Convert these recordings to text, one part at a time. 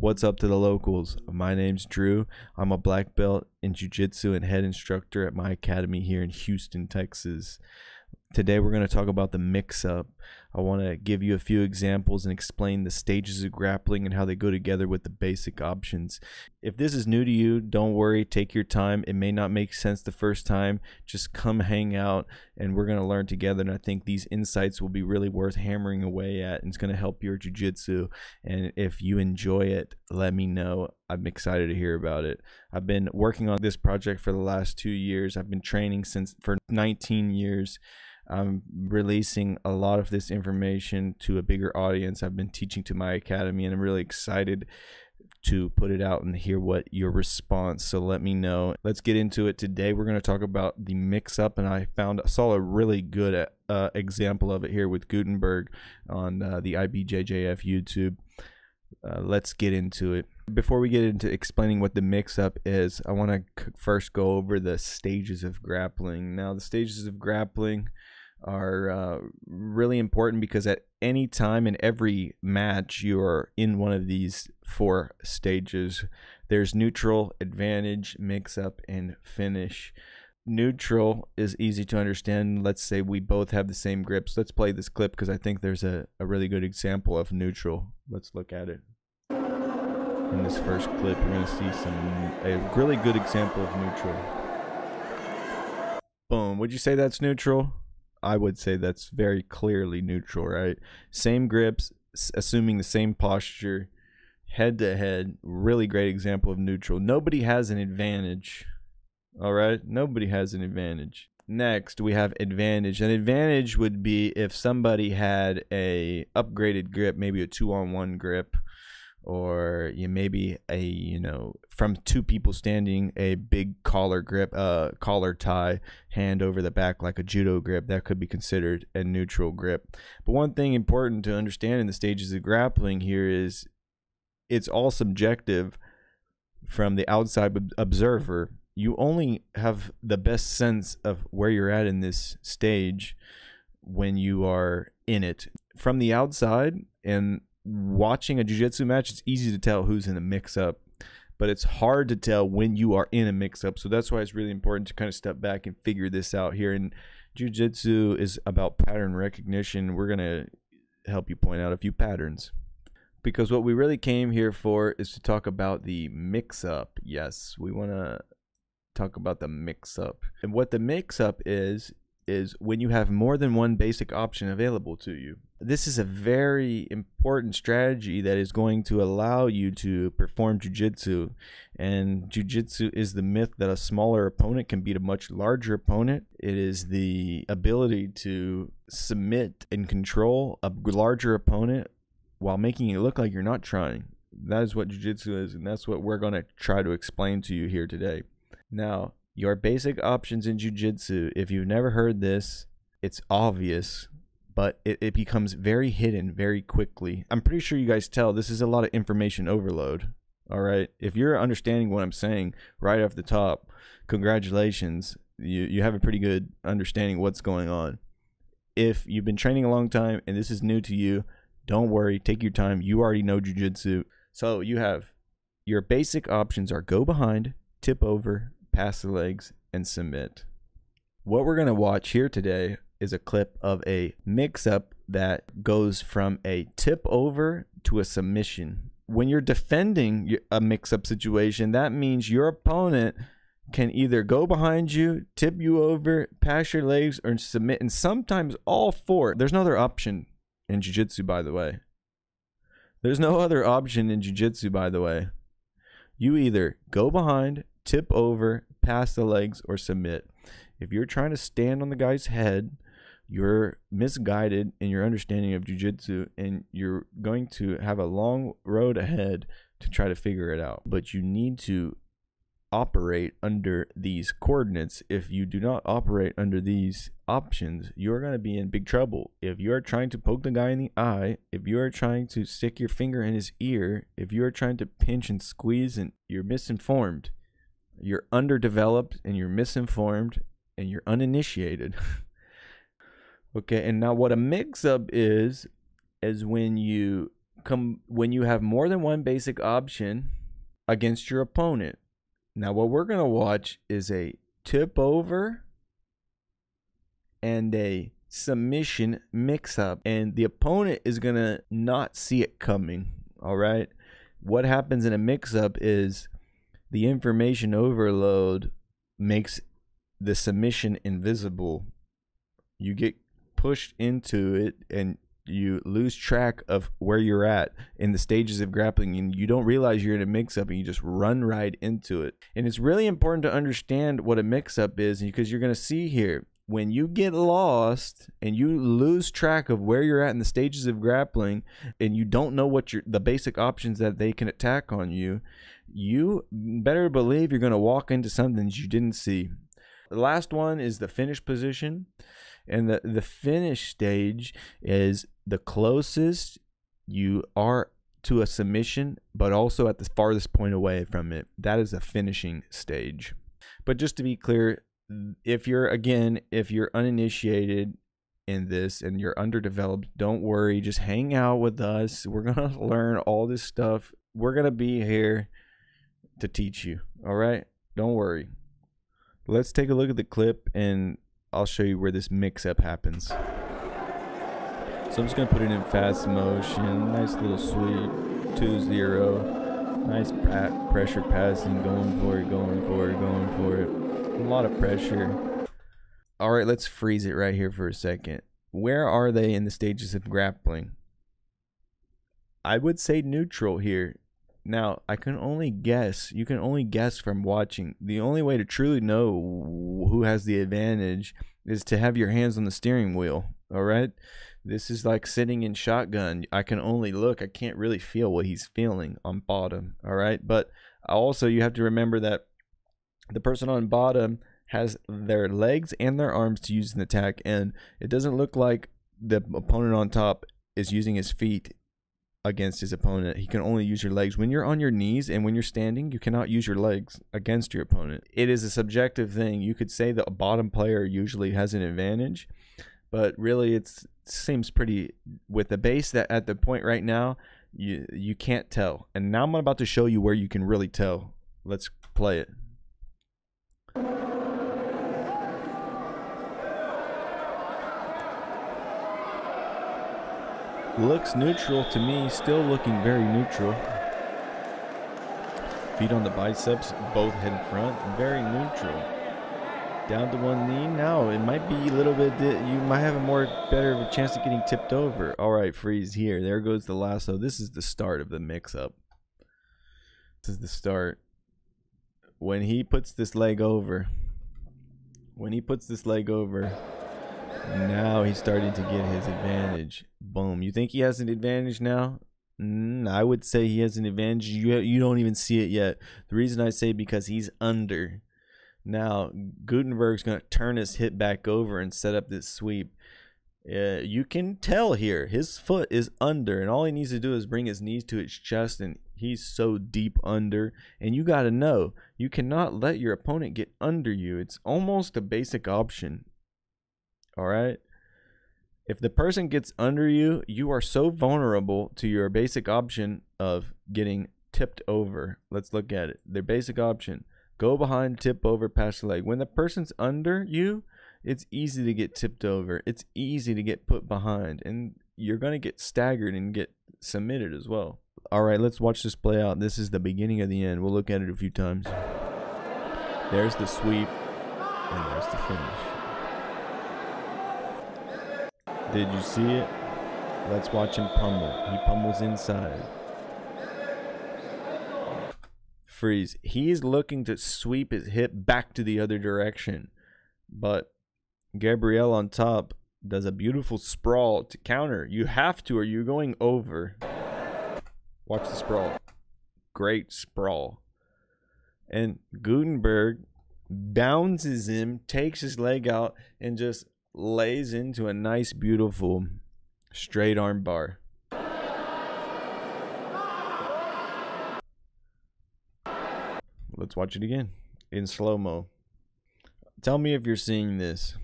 What's up to the locals? My name's Drew. I'm a black belt in jiu-jitsu and head instructor at my academy here in Houston, Texas. Today we're going to talk about the mix-up. I want to give you a few examples and explain the stages of grappling and how they go together with the basic options. If this is new to you, don't worry, take your time. It may not make sense the first time. Just come hang out and we're going to learn together, and I think these insights will be really worth hammering away at, and it's going to help your jiu-jitsu. And if you enjoy it, let me know. I'm excited to hear about it. I've been working on this project for the last 2 years. I've been training for 19 years. I'm releasing a lot of this information to a bigger audience. I've been teaching to my academy, and I'm really excited to put it out and hear what your response. So let me know. Let's get into it. Today we're going to talk about the mix-up, and I saw a really good example of it here with Gutenberg on the IBJJF YouTube. Let's get into it. Before we get into explaining what the mix-up is, I want to first go over the stages of grappling. Now, the stages of grappling are really important because at any time in every match you are in one of these 4 stages. There's neutral, advantage, mix-up, and finish. Neutral is easy to understand. Let's say we both have the same grips. Let's play this clip because I think there's a really good example of neutral. Let's look at it. In this first clip, we're going to see a really good example of neutral. Boom. Would you say that's neutral? I would say that's very clearly neutral, right? Same grips, assuming the same posture, head to head. Really great example of neutral. Nobody has an advantage. All right? Nobody has an advantage. Next, we have advantage. An advantage would be if somebody had a upgraded grip, maybe a 2-on-1 grip, or maybe from 2 people standing, a big collar grip, collar tie, hand over the back like a judo grip. That could be considered a neutral grip. But one thing important to understand in the stages of grappling here is it's all subjective from the outside observer. You only have the best sense of where you're at in this stage when you are in it. From the outside and watching a jiu-jitsu match, it's easy to tell who's in a mix-up, but it's hard to tell when you are in a mix-up. So that's why it's really important to kind of step back and figure this out here. And jiu-jitsu is about pattern recognition. We're going to help you point out a few patterns, because what we really came here for is to talk about the mix-up. Yes, we want to talk about the mix-up. And what the mix-up is when you have more than one basic option available to you. This is a very important strategy that is going to allow you to perform jiu-jitsu. And jiu-jitsu is the myth that a smaller opponent can beat a much larger opponent. It is the ability to submit and control a larger opponent while making it look like you're not trying. That is what jiu-jitsu is, and that's what we're going to try to explain to you here today. Now, your basic options in jiu-jitsu, if you've never heard this, it's obvious, but it becomes very hidden very quickly. I'm pretty sure you guys tell this is a lot of information overload. All right, if you're understanding what I'm saying right off the top, congratulations, you have a pretty good understanding of what's going on. If you've been training a long time and this is new to you, don't worry, take your time. You already know jiu-jitsu. So you have your basic options are go behind, tip over, pass the legs, and submit. What we're going to watch here today is a clip of a mix-up that goes from a tip over to a submission. When you're defending a mix-up situation, that means your opponent can either go behind you, tip you over, pass your legs, or submit, and sometimes all 4. There's no other option in jiu-jitsu, by the way. There's no other option in jiu-jitsu, by the way. You either go behind, tip over, pass the legs, or submit. If you're trying to stand on the guy's head, you're misguided in your understanding of jiu-jitsu, and you're going to have a long road ahead to try to figure it out. But you need to operate under these coordinates. If you do not operate under these options, you're going to be in big trouble. If you are trying to poke the guy in the eye, if you are trying to stick your finger in his ear, if you are trying to pinch and squeeze, and you're misinformed, you're underdeveloped, and you're misinformed, and you're uninitiated. Okay, and now what a mix-up is when you when you have more than one basic option against your opponent. Now what we're going to watch is a tip over and a submission mix up, and the opponent is going to not see it coming. All right, what happens in a mix up is the information overload makes the submission invisible. You get pushed into it and you lose track of where you're at in the stages of grappling, and you don't realize you're in a mix-up and you just run right into it. And it's really important to understand what a mix-up is, because you're going to see here, when you get lost and you lose track of where you're at in the stages of grappling, and you don't know what the basic options that they can attack on you, you better believe you're going to walk into something that you didn't see. The last one is the finish position. And the finish stage is the closest you are to a submission, but also at the farthest point away from it. That is a finishing stage. But just to be clear, if you're uninitiated in this and you're underdeveloped, don't worry. Just hang out with us. We're going to learn all this stuff. We're going to be here to teach you. All right? Don't worry. Let's take a look at the clip and I'll show you where this mix-up happens. So I'm just going to put it in fast motion. Nice little sweep. 2-0. Nice pressure passing. Going for it, going for it, going for it. A lot of pressure. Alright, let's freeze it right here for a second. Where are they in the stages of grappling? I would say neutral here. Now, I can only guess. You can only guess from watching. The only way to truly know who has the advantage is to have your hands on the steering wheel. All right? This is like sitting in shotgun. I can only look. I can't really feel what he's feeling on bottom. All right? But also, you have to remember that the person on bottom has their legs and their arms to use an attack. And it doesn't look like the opponent on top is using his feet against his opponent. He can only use your legs. When you're on your knees and when you're standing, you cannot use your legs against your opponent. It is a subjective thing. You could say the bottom player usually has an advantage, but really it seems pretty, with the base that at the point right now, you can't tell. And now I'm about to show you where you can really tell. Let's play it. Looks neutral to me, still looking very neutral. Feet on the biceps, both head in front, very neutral. Down to one knee. Now it might be a little bit, you might have a better of a chance of getting tipped over. All right, freeze here. There goes the lasso. This is the start of the mix-up. This is the start. When he puts this leg over, now he's starting to get his advantage. Boom. You think he has an advantage now? I would say he has an advantage. You don't even see it yet. The reason I say because he's under. Now, Gutenberg's going to turn his hip back over and set up this sweep. You can tell here his foot is under, and all he needs to do is bring his knees to his chest, and he's so deep under. And you got to know, you cannot let your opponent get under you. It's almost a basic option. All right, if the person gets under you, you are so vulnerable to your basic option of getting tipped over. Let's look at it. Their basic option: go behind, tip over, pass the leg. When the person's under you, it's easy to get tipped over. It's easy to get put behind, and you're going to get staggered and get submitted as well. All right, let's watch this play out. This is the beginning of the end. We'll look at it a few times. There's the sweep, and there's the finish. Did you see it? Let's watch him pummel. He pummels inside. Freeze. He's looking to sweep his hip back to the other direction. But Gabriel on top does a beautiful sprawl to counter. You have to, or you're going over. Watch the sprawl. Great sprawl. And Gutenberg bounces him, takes his leg out, and just lays into a nice, beautiful straight arm bar. Let's watch it again in slow-mo. Tell me if you're seeing this.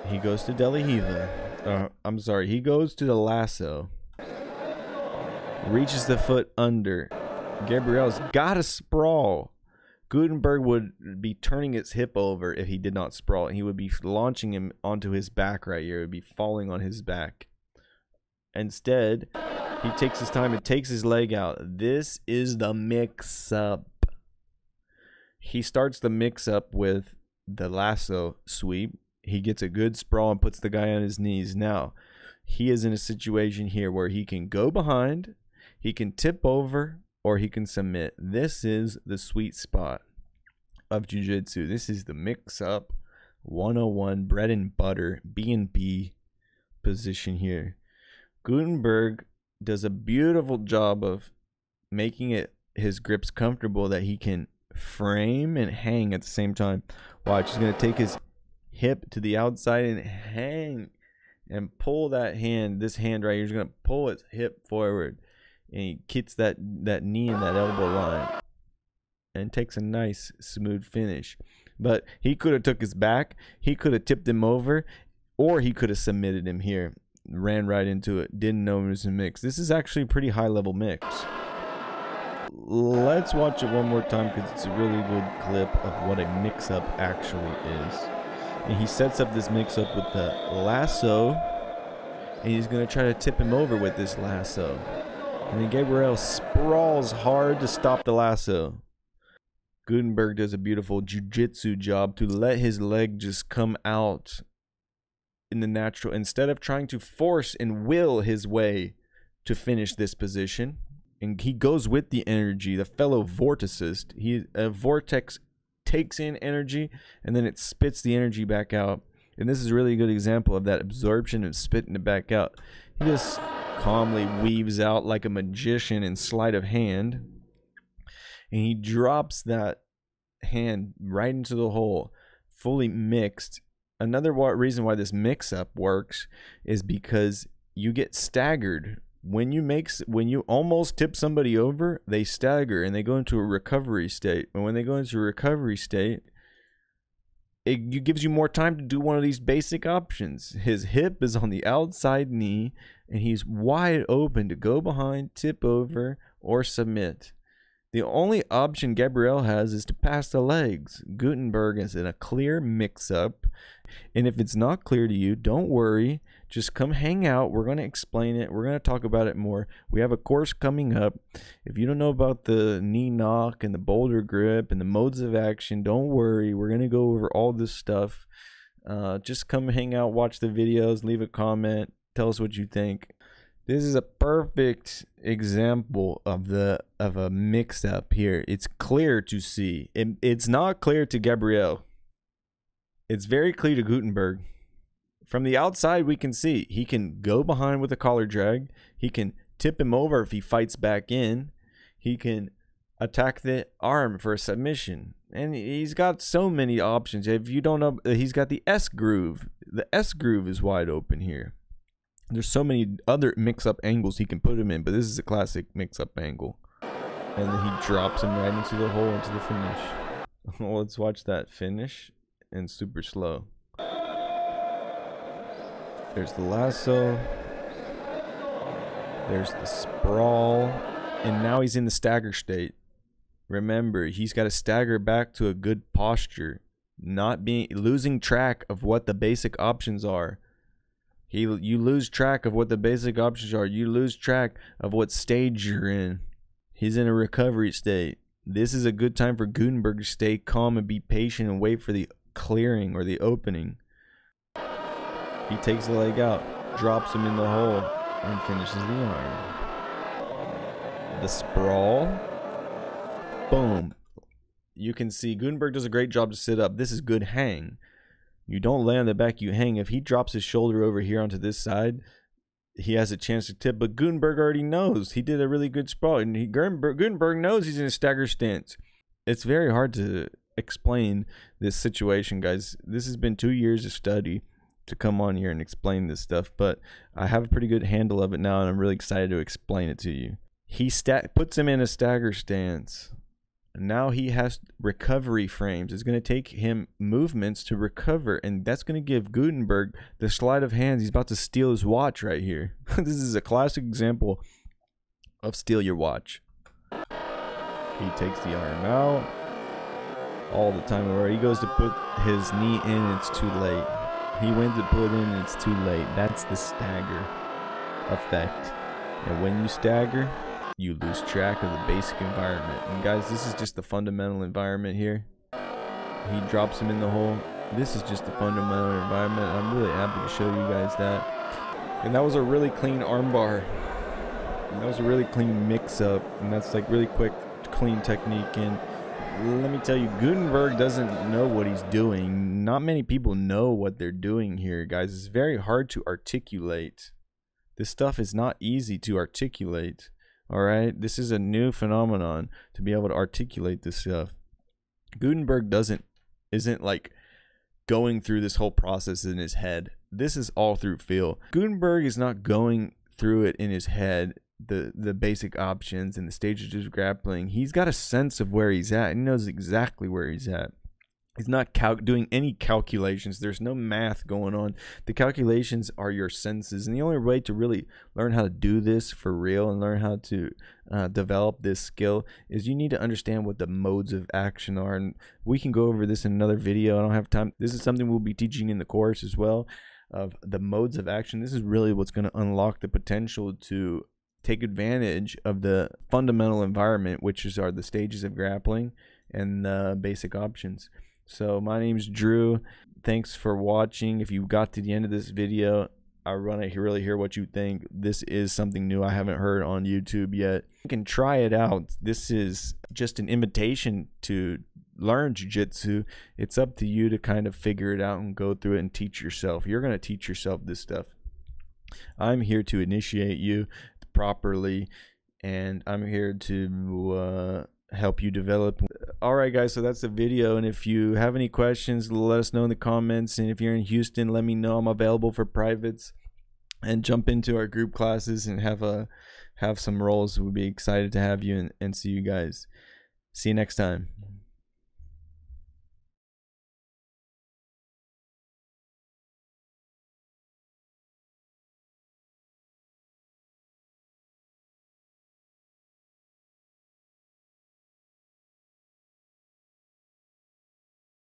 He goes to Delahiva. I'm sorry. He goes to the lasso. Reaches the foot under. Gabriel's got to sprawl. Gutenberg would be turning his hip over if he did not sprawl. He would be launching him onto his back right here. It would be falling on his back. Instead, he takes his time and takes his leg out. This is the mix-up. He starts the mix-up with the lasso sweep. He gets a good sprawl and puts the guy on his knees. Now, he is in a situation here where he can go behind, he can tip over, or he can submit. This is the sweet spot of jiu-jitsu. This is the mix-up 101 bread and butter B&B position here. Gutenberg does a beautiful job of making it his grips comfortable that he can frame and hang at the same time. Watch, he's going to take his hip to the outside and hang and pull that hand. This hand right here is going to pull its hip forward, and he gets that knee and that elbow line and takes a nice smooth finish. But he could have took his back, he could have tipped him over, or he could have submitted him here. Ran right into it, didn't know it was a mix. This is actually a pretty high level mix. Let's watch it one more time because it's a really good clip of what a mix up actually is. And he sets up this mix up with the lasso, and he's going to try to tip him over with this lasso. And then Gabriel sprawls hard to stop the lasso. Gutenberg does a beautiful jiu-jitsu job to let his leg just come out in the natural, instead of trying to force and will his way to finish this position. And he goes with the energy, the fellow vorticist. A vortex takes in energy and then it spits the energy back out. And this is a really good example of that absorption and spitting it back out. He just calmly weaves out like a magician in sleight of hand, and he drops that hand right into the hole, fully mixed. Another reason why this mix-up works is because you get staggered. When you almost tip somebody over, they stagger and they go into a recovery state. And when they go into a recovery state, it gives you more time to do one of these basic options. His hip is on the outside knee, and he's wide open to go behind, tip over, or submit. The only option Gabriel has is to pass the legs. Gutenberg is in a clear mix-up. And if it's not clear to you, don't worry. Just come hang out. We're going to explain it. We're going to talk about it more. We have a course coming up. If you don't know about the knee knock and the boulder grip and the modes of action, don't worry. We're going to go over all this stuff. Just come hang out, watch the videos, leave a comment, tell us what you think. This is a perfect example of a mix-up here. It's clear to see. It's not clear to Gabriel. It's very clear to Gutenberg. From the outside, we can see he can go behind with a collar drag. He can tip him over if he fights back in. He can attack the arm for a submission. And he's got so many options. If you don't know, he's got the S groove. The S groove is wide open here. There's so many other mix-up angles he can put him in, but this is a classic mix-up angle. And then he drops him right into the hole, into the finish. Well, let's watch that finish and super slow. There's the lasso. There's the sprawl. And now he's in the stagger state. Remember, he's got to stagger back to a good posture, not losing track of what the basic options are. You lose track of what the basic options are. You lose track of what stage you're in. He's in a recovery state. This is a good time for Gutenberg to stay calm and be patient and wait for the clearing or the opening. He takes the leg out, drops him in the hole, and finishes the arm. The sprawl. Boom. You can see Gutenberg does a great job to sit up. This is good hang. You don't lay on the back, you hang. If he drops his shoulder over here onto this side, he has a chance to tip. But Gutenberg already knows. He did a really good sprawl. And Gutenberg knows he's in a stagger stance. It's very hard to explain this situation, guys. This has been 2 years of study to come on here and explain this stuff. But I have a pretty good handle of it now, and I'm really excited to explain it to you. He puts him in a stagger stance. Now he has recovery frames. It's going to take him movements to recover, and that's going to give Gutenberg the sleight of hand. He's about to steal his watch right here. This is a classic example of steal your watch. He takes the arm out all the time, where he goes to put his knee in, and it's too late. He went to put in, and it's too late. That's the stagger effect. And when you stagger, you lose track of the basic environment. And guys, this is just the fundamental environment here. He drops him in the hole. This is just the fundamental environment. I'm really happy to show you guys that. And that was a really clean armbar. And that was a really clean mix-up. And that's like really quick, clean technique. And let me tell you, Gutenberg doesn't know what he's doing. Not many people know what they're doing here, guys. It's very hard to articulate. This stuff is not easy to articulate. All right, this is a new phenomenon to be able to articulate this stuff. Gutenberg isn't like going through this whole process in his head. This is all through feel. Gutenberg is not going through it in his head, the basic options and the stages of grappling. He's got a sense of where he's at. He knows exactly where he's at. He's not doing any calculations. There's no math going on. The calculations are your senses. And the only way to really learn how to do this for real and learn how to develop this skill is you need to understand what the modes of action are. And we can go over this in another video. I don't have time. This is something we'll be teaching in the course as well, of the modes of action. This is really what's going to unlock the potential to take advantage of the fundamental environment, which are the stages of grappling and the basic options. So my name's Drew. Thanks for watching. If you got to the end of this video, I want to really hear what you think. This is something new I haven't heard on YouTube yet. You can try it out. This is just an invitation to learn jiu-jitsu. It's up to you to kind of figure it out and go through it and teach yourself. You're going to teach yourself this stuff. I'm here to initiate you properly, and I'm here to help you develop. All right, guys, so that's the video. And if you have any questions, let us know in the comments. And if you're in Houston, let me know. I'm available for privates, and jump into our group classes and have some roles. We'll be excited to have you and see you guys. See you next time.